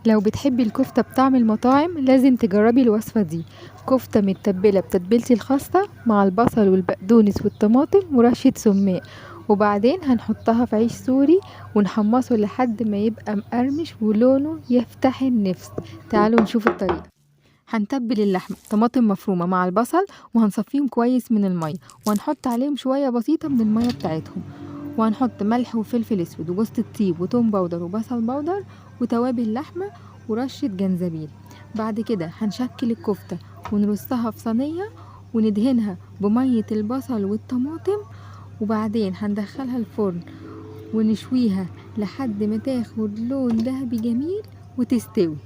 لو بتحبي الكفتة بطعم المطاعم لازم تجربي الوصفة دي. كفتة متبلة بتتبيلتي الخاصة مع البصل والبقدونس والطماطم ورشة سماق، وبعدين هنحطها في عيش سوري ونحمصه لحد ما يبقى مقرمش ولونه يفتح النفس. تعالوا نشوف الطريقة. هنتبل اللحمة طماطم مفرومة مع البصل وهنصفيهم كويس من المية، وهنحط عليهم شوية بسيطة من المية بتاعتهم، وهنحط ملح وفلفل اسود وجوز الطيب وتوم باودر وبصل باودر وتوابل اللحمة ورشة جنزبيل. بعد كده هنشكل الكفتة ونرصها في صينية وندهنها بمية البصل والطماطم، وبعدين هندخلها الفرن ونشويها لحد ما تاخد لون ذهبي جميل وتستوي.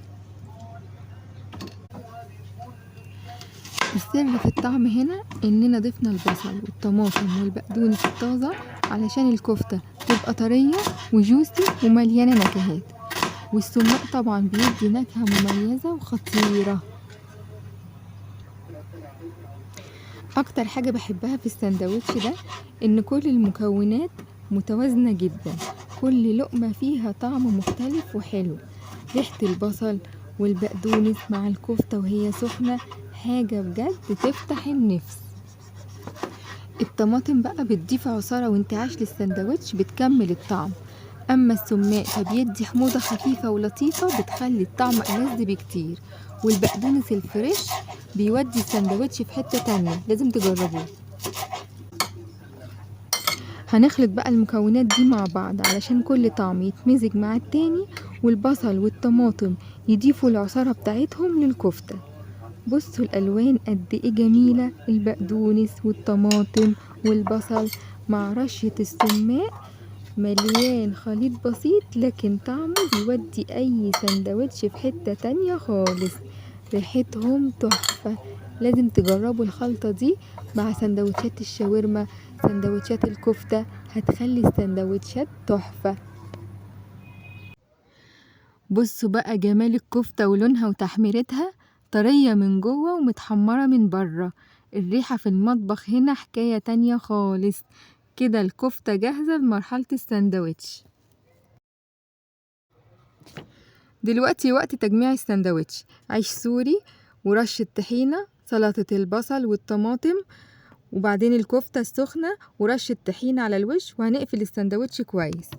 السر في الطعم هنا اننا ضفنا البصل والطماطم والبقدونس الطازة علشان الكفتة تبقى طرية وجوسي ومليانة نكهات، والسماق طبعا بيدي نكهة مميزة وخطيرة. اكتر حاجة بحبها في الساندوتش ده ان كل المكونات متوازنة جدا، كل لقمة فيها طعم مختلف وحلو. ريحة البصل والبقدونس مع الكفتة وهي سخنة حاجة بجد تفتح النفس. الطماطم بقى بتضيف عصارة وانتعاش للساندوتش بتكمل الطعم، اما السماق فبيدي حموضة خفيفة ولطيفة بتخلي الطعم ألذ بكتير، والبقدونس الفريش بيودي الساندوتش في حتة تانية، لازم تجربوه. هنخلط بقى المكونات دي مع بعض علشان كل طعم يتمزج مع التاني، والبصل والطماطم يضيفوا العصارة بتاعتهم للكفتة. بصوا الألوان قد ايه جميلة، البقدونس والطماطم والبصل مع رشة السماق، مليان خليط بسيط لكن طعمه بيودي اي سندوتش في حتة تانية خالص. ريحتهم تحفة، لازم تجربوا الخلطة دي مع سندوتشات الشاورما، سندوتشات الكفتة، هتخلي السندوتشات تحفة. بصوا بقى جمال الكفتة ولونها وتحميرتها، طرية من جوه ومتحمرة من بره. الريحة في المطبخ هنا حكاية تانية خالص. كده الكفتة جاهزة لمرحلة الساندوتش. دلوقتي وقت تجميع الساندوتش. عيش سوري ورشة طحينة، سلطة البصل والطماطم، وبعدين الكفتة السخنة ورشة طحينة على الوش، وهنقفل الساندوتش كويس.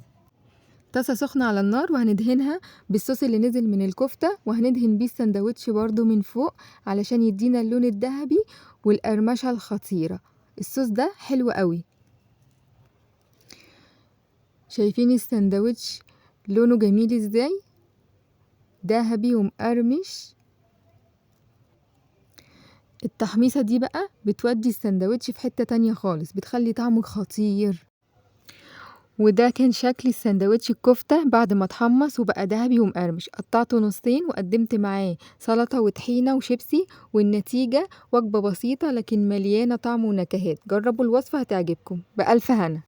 طاسة سخنة على النار وهندهنها بالصوص اللي نزل من الكفتة، وهندهن بيه الساندوتش برضو من فوق علشان يدينا اللون الذهبي والقرمشة الخطيرة. الصوص ده حلو قوي. شايفين الساندوتش لونه جميل ازاي، ذهبي ومقرمش. التحميصة دي بقى بتودي الساندوتش في حتة تانية خالص، بتخلي طعمه خطير. وده كان شكل الساندوتش الكفتة بعد ما اتحمص وبقى ذهبي ومقرمش. قطعته نصين وقدمت معاه سلطة وطحينة وشيبسي، والنتيجة وجبة بسيطة لكن مليانة طعم ونكهات. جربوا الوصفة هتعجبكم. بألف هنا.